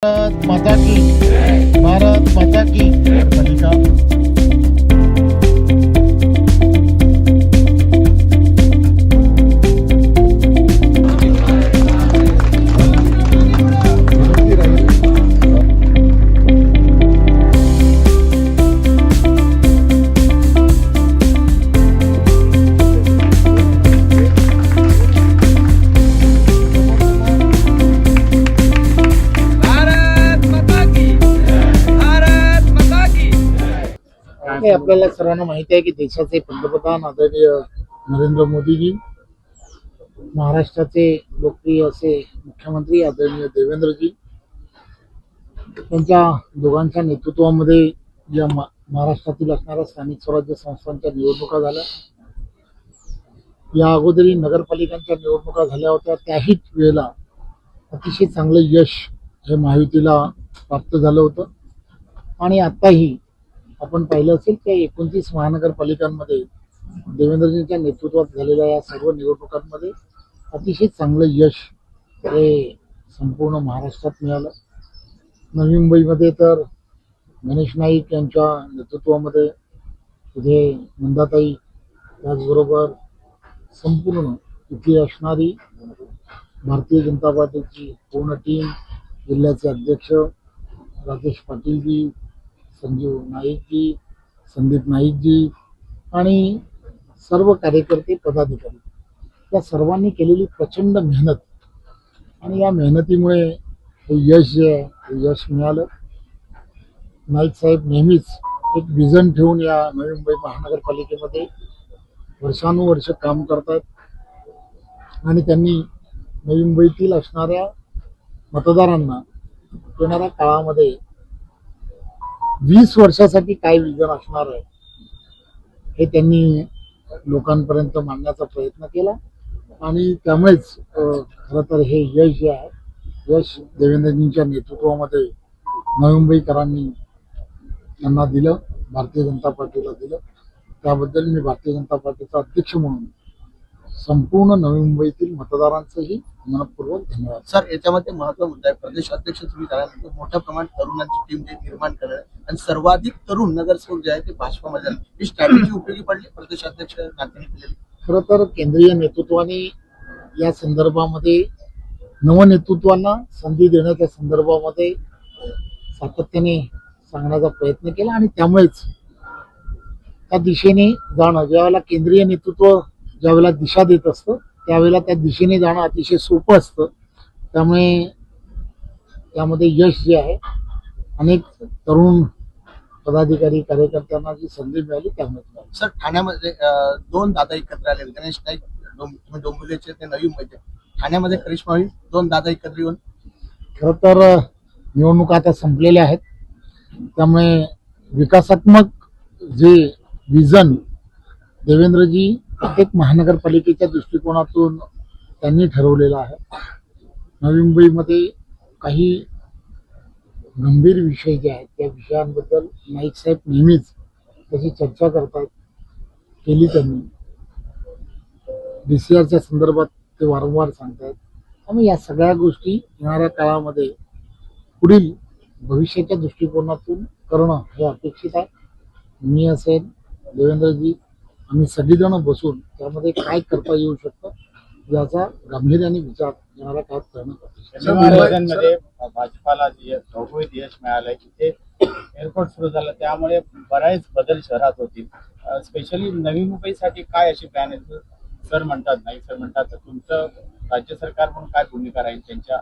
भारत माता की, भारत माता की नगरपालिका हे आपल्याला सर्वांना माहिती आहे की देशाचे पंतप्रधान आदरणीय नरेंद्र मोदीजी, महाराष्ट्राचे लोकप्रिय असे मुख्यमंत्री आदरणीय देवेंद्रजी यांच्या दोघांच्या नेतृत्वामध्ये या महाराष्ट्रातील असणाऱ्या स्थानिक स्वराज्य संस्थांच्या निवडणुका झाल्या. या अगोदरी नगरपालिकांच्या निवडणुका झाल्या होत्या. त्याहीच वेळेला अतिशय चांगलं यश हे महायुतीला प्राप्त झालं होतं. आणि आत्ताही आपण पाहिलं असेल की 29 महानगरपालिकांमध्ये देवेंद्रजींच्या नेतृत्वात झालेल्या या सर्व निवडणुकांमध्ये अतिशय चांगलं यश हे संपूर्ण महाराष्ट्रात मिळालं. नवी मुंबईमध्ये तर गणेश नाईक यांच्या नेतृत्वामध्ये तिथे नंदाताई, त्याचबरोबर संपूर्ण इथे असणारी भारतीय जनता पार्टीची पूर्ण टीम, जिल्ह्याचे अध्यक्ष राजेश पाटीलजी, संजीव नाईकजी, संदीप नाईकजी आणि सर्व कार्यकर्ते, पदाधिकारी या सर्वांनी केलेली प्रचंड मेहनत आणि या मेहनतीमुळे हे यश जे आहे हे यश मिळालं. नाईक साहेब नेहमीच एक विजन ठेवून या नवी मुंबई महानगरपालिकेमध्ये वर्षानुवर्ष काम करतात आणि त्यांनी नवी मुंबईतील असणाऱ्या मतदारांना येणाऱ्या काळामध्ये 20 वर्षासाठी काय विजन असणार आहे हे त्यांनी लोकांपर्यंत मांडण्याचा प्रयत्न केला. आणि त्यामुळेच खरं तर हे यश जे आहे, यश देवेंद्रजींच्या नेतृत्वामध्ये नवी मुंबईकरांनी त्यांना दिलं, भारतीय जनता पार्टीला दिलं. त्याबद्दल मी भारतीय जनता पार्टीचा अध्यक्ष म्हणून संपूर्ण नवी मुंबईतील मतदारांचंही मनपूर्वक धन्यवाद. सर, याच्यामध्ये महत्त्वाचा मुद्दा आहे, प्रदेश अध्यक्ष तुम्ही झाल्यानंतर मोठ्या प्रमाणात तरुणांची टीम जे निर्माण करणं आणि सर्वाधिक तरुण नगरसेवक जे आहे ते भाजपामध्ये झाले. ही स्ट्रॅटेजी उपयोगी पडली प्रदेश अध्यक्ष नात्याने केलेली. खरं तर केंद्रीय नेतृत्वाने या संदर्भामध्ये नवनेतृत्वांना संधी देण्याच्या संदर्भामध्ये सातत्याने सांगण्याचा प्रयत्न केला आणि त्यामुळेच त्या दिशेने जाणं, ज्यावेळेला केंद्रीय नेतृत्व ज्यावेळेला दिशा देत असतं त्यावेळेला त्या दिशेने जाणं अतिशय सोपं असतं. त्यामुळे त्यामध्ये यश जे आहे, अनेक तरुण पदाधिकारी, कार्यकर्त्यांना जी संधी मिळाली त्यामुळे. सर, ठाण्यामध्ये 2 दादा एकत्र आले, गणेश नाईक तुम्ही डोंबिवलीचे ते नवी मुंबईचे. ठाण्यामध्ये करिश्मा होईल, 2 दादा एकत्र येऊन. खरं तर निवडणुका आता संपलेल्या आहेत, त्यामुळे विकासात्मक जे विजन देवेंद्रजी प्रत्येक महानगरपालिकेच्या दृष्टिकोनातून त्यांनी ठरवलेलं आहे. नवी मुंबईमध्ये काही गंभीर विषय जे आहेत त्या विषयांबद्दल नाईक साहेब नेहमीच त्याची चर्चा करतात, केली त्यांनी. DCRच्या संदर्भात ते वारंवार सांगतात. त्यामुळे या सगळ्या गोष्टी येणाऱ्या काळामध्ये पुढील भविष्याच्या दृष्टिकोनातून करणं हे अपेक्षित आहे. मी असेल, देवेंद्रजी, आम्ही सगळीजण बसून त्यामध्ये काय करता येऊ शकतं याचा गांभीर्याने विचार येणाऱ्या काळात करणं मध्ये भाजपाला घवघवीत यश मिळालंय. तिथे एअरपोर्ट सुरू झालं, त्यामुळे बरेच बदल शहरात होतील. स्पेशली नवी मुंबईसाठी काय अशी प्लॅन आहे? सर म्हणतात, नाईक सर म्हणतात, तर तुमचं राज्य सरकार म्हणून काय भूमिका राहील त्यांच्या?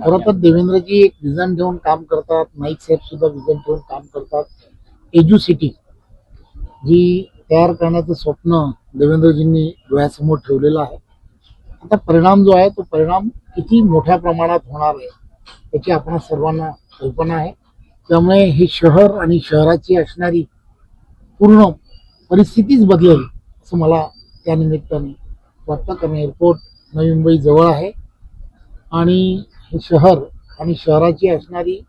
खरं तर देवेंद्रजी एक विजन ठेवून काम करतात, नाईक साहेब सुद्धा विजन ठेवून काम करतात. एज्युसिटी जी तयार करण्याचं स्वप्न देवेंद्रजींनी डोळ्यासमोर ठेवलेलं आहे. आता परिणाम जो आहे तो परिणाम किती मोठ्या प्रमाणात होणार आहे याची आपण सर्वांना कल्पना आहे. त्यामुळे हे शहर आणि शहराची असणारी पूर्ण परिस्थितीच बदलेल असं मला त्या निमित्ताने वाटतं. कारण एअरपोर्ट नवी मुंबई जवळ आहे आणि हे शहर आणि शहराची असणारी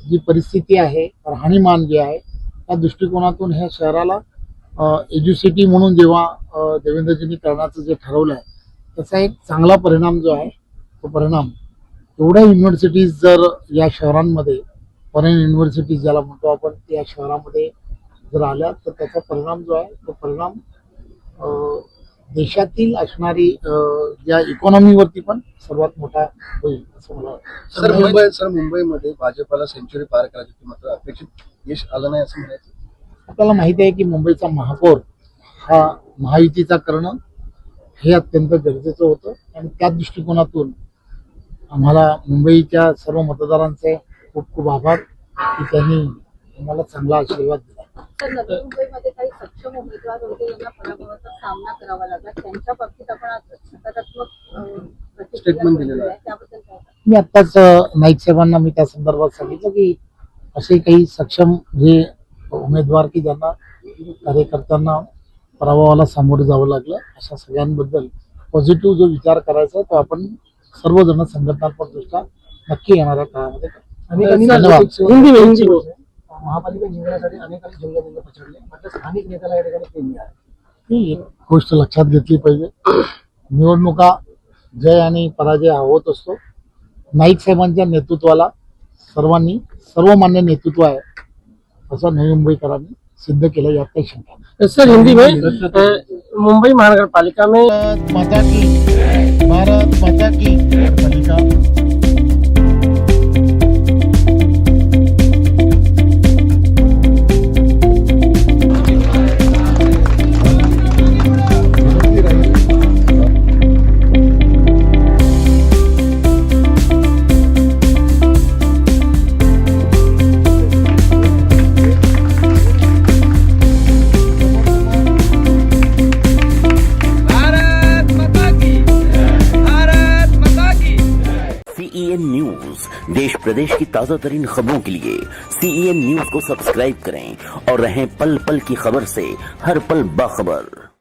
जी परिस्थिती आहे, राहणीमान जे आहे, त्या दृष्टिकोनातून ह्या शहराला एज्युसिटी म्हणून जेव्हा देवेंद्रजींनी करण्याचं जे ठरवलं आहे त्याचा एक चांगला परिणाम जो आहे तो परिणाम एवढ्या युनिव्हर्सिटीज जर या शहरांमध्ये, फॉरेन युनिव्हर्सिटीज ज्याला म्हणतो आपण, या शहरामध्ये जर आल्या तर त्याचा परिणाम जो आहे तो परिणाम देशातील असणारी ज्या इकॉनॉमीवरती पण सर्वात मोठा होईल असं मला वाटतं. सर मुंबईमध्ये भाजपला सेंचुरी पार करायची होती, मात्र अपेक्षित यश आलं नाही असं म्हणायचं. आपल्याला माहिती आहे की मुंबईचा महापौर हा महायुतीचा करणं हे अत्यंत गरजेचं होतं आणि त्या दृष्टिकोनातून आम्हाला मुंबईच्या सर्व मतदारांचे खूप खूप आभार की त्यांनी आम्हाला चांगला आशीर्वाद दिला. तर नवी मुंबईमध्ये काही सक्षम उमेदवार होते यांना पराभवाचा सामना करावा लागला, त्यांच्या बाबतीत आपण आज सकारात्मक प्रतिक्रिया स्टेटमेंट दिलेलं आहे. त्याबद्दल काय सांगाल? मी आत्ताच नाईक साहेबांना मी त्या संदर्भात सांगितलं की असे काही सक्षम जे उमेदवार की ज्यांना कार्यकर्त्यांना पराभवाला सामोरं जावं लागलं, अशा सगळ्यांबद्दल पॉझिटिव्ह जो विचार करायचा तो आपण सर्वजण संघटनात्मक दृष्ट्या नक्की येणाऱ्या काळामध्ये करू. धन्यवाद. महापालिका जिंकण्यासाठी अनेकांनी जिंकले पछाडले, मात्र स्थानिक नेत्याला या ठिकाणी प्रेम मिळालं. ही एक गोष्ट लक्षात घेतली पाहिजे. निवडणुका जय आणि पराजय हा होत असतो. नाईक साहेबांच्या नेतृत्वाला सर्वमान्य नेतृत्व आहे असं नवी मुंबईकरांनी सिद्ध केलं, यात काही शंका नाही. सर हिंदी में मुंबई महानगर पालिका में भारत माता की पालिका CEN न्यूज देश प्रदेश की ताजा तरीन खबरों के लिए CEN न्यूज को सब्सक्राइब करें और रहें पल पल की खबर से हर पल बाखबर।